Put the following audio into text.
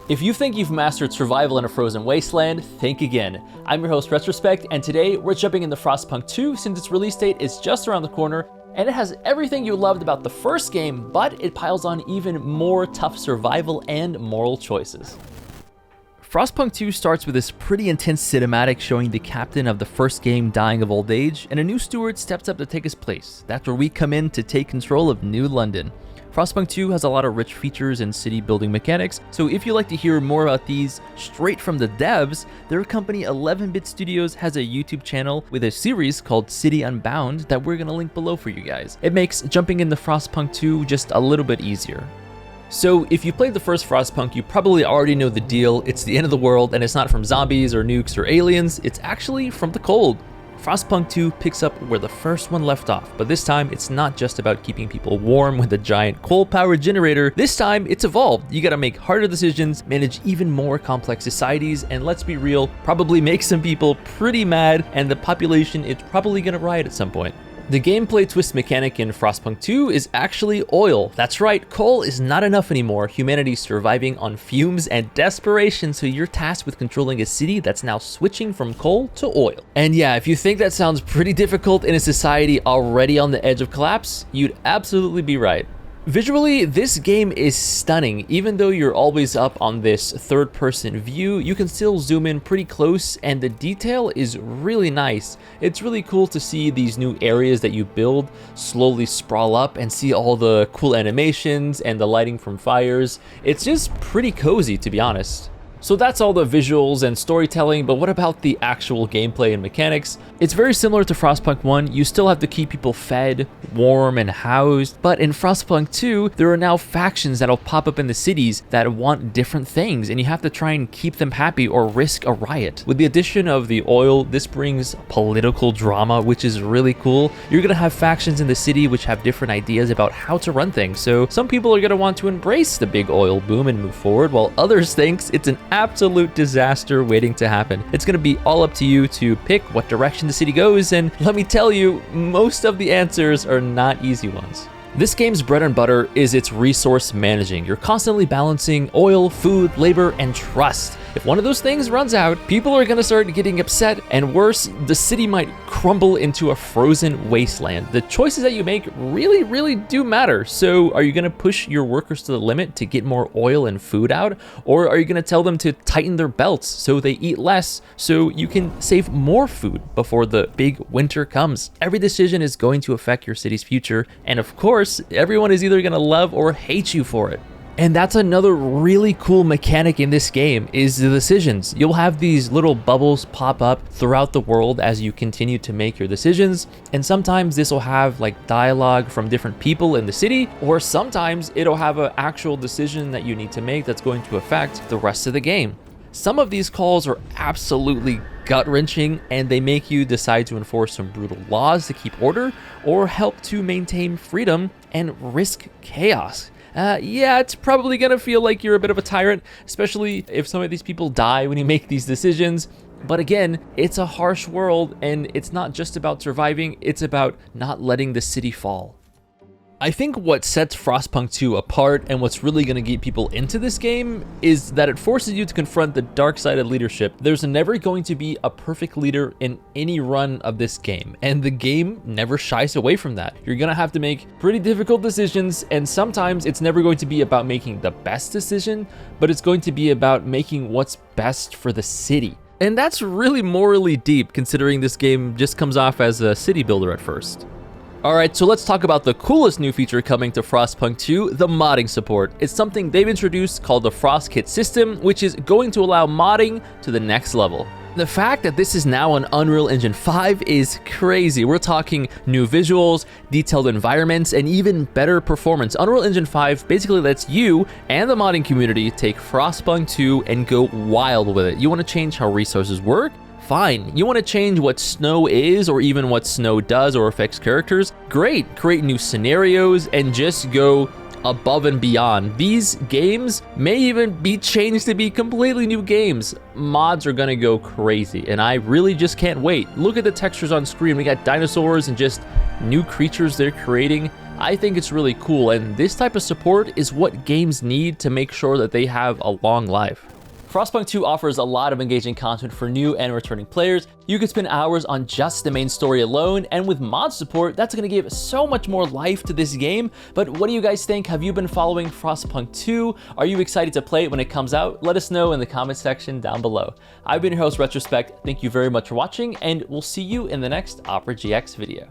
If you think you've mastered survival in a frozen wasteland, think again. I'm your host Retrospect, and today we're jumping into Frostpunk 2 since its release date is just around the corner, and it has everything you loved about the first game, but it piles on even more tough survival and moral choices. Frostpunk 2 starts with this pretty intense cinematic showing the captain of the first game dying of old age, and a new steward steps up to take his place. That's where we come in to take control of New London. Frostpunk 2 has a lot of rich features and city building mechanics, so if you'd like to hear more about these straight from the devs, their company 11-Bit Studios has a YouTube channel with a series called City Unbound that we're going to link below for you guys. It makes jumping into Frostpunk 2 just a little bit easier. So if you played the first Frostpunk, you probably already know the deal. It's the end of the world, and it's not from zombies or nukes or aliens, it's actually from the cold. Frostpunk 2 picks up where the first one left off, but this time it's not just about keeping people warm with a giant coal-powered generator. This time it's evolved. You gotta make harder decisions, manage even more complex societies, and let's be real, probably make some people pretty mad, and the population is probably gonna riot at some point. The gameplay twist mechanic in Frostpunk 2 is actually oil. That's right, coal is not enough anymore. Humanity's surviving on fumes and desperation, so you're tasked with controlling a city that's now switching from coal to oil. And yeah, if you think that sounds pretty difficult in a society already on the edge of collapse, you'd absolutely be right. Visually, this game is stunning. Even though you're always up on this third-person view, you can still zoom in pretty close, and the detail is really nice. It's really cool to see these new areas that you build slowly sprawl up and see all the cool animations and the lighting from fires. It's just pretty cozy, to be honest. So that's all the visuals and storytelling, but what about the actual gameplay and mechanics? It's very similar to Frostpunk 1, you still have to keep people fed, warm, and housed, but in Frostpunk 2, there are now factions that'll pop up in the cities that want different things, and you have to try and keep them happy or risk a riot. With the addition of the oil, this brings political drama, which is really cool. You're gonna have factions in the city which have different ideas about how to run things, so some people are gonna want to embrace the big oil boom and move forward, while others thinks it's an absolute disaster waiting to happen. It's going to be all up to you to pick what direction the city goes, and let me tell you, most of the answers are not easy ones. This game's bread and butter is its resource managing. You're constantly balancing oil, food, labor, and trust. If one of those things runs out, people are gonna start getting upset, and worse, the city might crumble into a frozen wasteland. The choices that you make really do matter. So are you gonna push your workers to the limit to get more oil and food out? Or are you gonna tell them to tighten their belts so they eat less so you can save more food before the big winter comes? Every decision is going to affect your city's future, and of course, everyone is either gonna love or hate you for it. And that's another really cool mechanic in this game, is the decisions. You'll have these little bubbles pop up throughout the world as you continue to make your decisions, and sometimes this will have like dialogue from different people in the city, or sometimes it'll have an actual decision that you need to make that's going to affect the rest of the game. Some of these calls are absolutely gut-wrenching, and they make you decide to enforce some brutal laws to keep order, or help to maintain freedom and risk chaos. Yeah, it's probably gonna feel like you're a bit of a tyrant, especially if some of these people die when you make these decisions. But again, it's a harsh world, and it's not just about surviving, it's about not letting the city fall. I think what sets Frostpunk 2 apart and what's really going to get people into this game is that it forces you to confront the dark side of leadership. There's never going to be a perfect leader in any run of this game, and the game never shies away from that. You're going to have to make pretty difficult decisions, and sometimes it's never going to be about making the best decision, but it's going to be about making what's best for the city. And that's really morally deep, considering this game just comes off as a city builder at first. Alright, so let's talk about the coolest new feature coming to Frostpunk 2, the modding support. It's something they've introduced called the Frost Kit system, which is going to allow modding to the next level. The fact that this is now on Unreal Engine 5 is crazy. We're talking new visuals, detailed environments, and even better performance. Unreal Engine 5 basically lets you and the modding community take Frostpunk 2 and go wild with it. You want to change how resources work? Fine. You want to change what snow is, or even what snow does or affects characters? Great. Create new scenarios and just go above and beyond. These games may even be changed to be completely new games. Mods are gonna go crazy, and I really just can't wait. Look at the textures on screen. We got dinosaurs and just new creatures they're creating. I think it's really cool, and this type of support is what games need to make sure that they have a long life. Frostpunk 2 offers a lot of engaging content for new and returning players. You could spend hours on just the main story alone, and with mod support, that's going to give so much more life to this game. But what do you guys think? Have you been following Frostpunk 2? Are you excited to play it when it comes out? Let us know in the comment section down below. I've been your host, Retrospect. Thank you very much for watching, and we'll see you in the next Opera GX video.